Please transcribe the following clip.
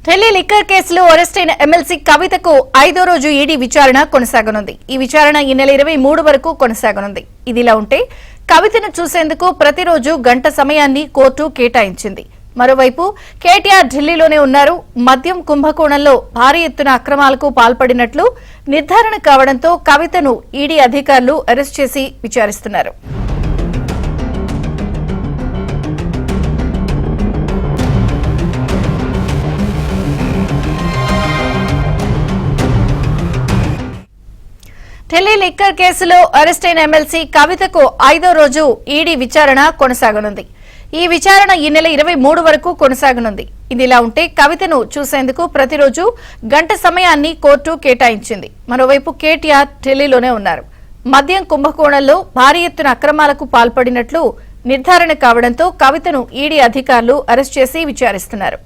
Delhi liquor కేసులో arrest అయిన MLC కవితకు 5వ రోజు ఈడీ విచారణ కొనసాగనుంది. ఈ విచారణ ఈ నెల 23 వరకు కొనసాగనుంది. ఇదిలా ఉంటే కవితను చూసేందుకు ప్రతిరోజు గంట సమయాన్ని కోర్టు కేటాయించింది. మరోవైపు కేటీఆర్ ఢిల్లీలోనే ఉన్నారు. మద్యం కుంభకోణంలో భారీ ఎత్తున అక్రమాలకు పాల్పడినట్లు నిర్ధారణ కావడంతో కవితను ఈడీ అధికారులు అరెస్ట్ చేసి విచారిస్తున్నారు. ఢిల్లీ లిక్కర్ కేసులో అరెస్ట్ అయిన ఎమ్మెల్సీ కవితకు 5వ రోజు ఈడీ విచారణ కొనసాగనుంది. ఈ విచారణ ఈ నెల 23 వరకు కొనసాగనుంది. ఇదిలా ఉంటే కవితను చూసేందుకు ప్రతిరోజు గంట సమయాన్ని కోర్టు కేటాయించింది. మరోవైపు కేటీఆర్ ఢిల్లీలోనే ఉన్నారు. మద్యం కుంభకోణంలో భారీ ఎత్తున అక్రమాలకు పాల్పడినట్లు నిర్ధారణ కావడంతో కవితను ఈడీ అధికారులు అరెస్ట్ చేసి విచారిస్తున్నారు.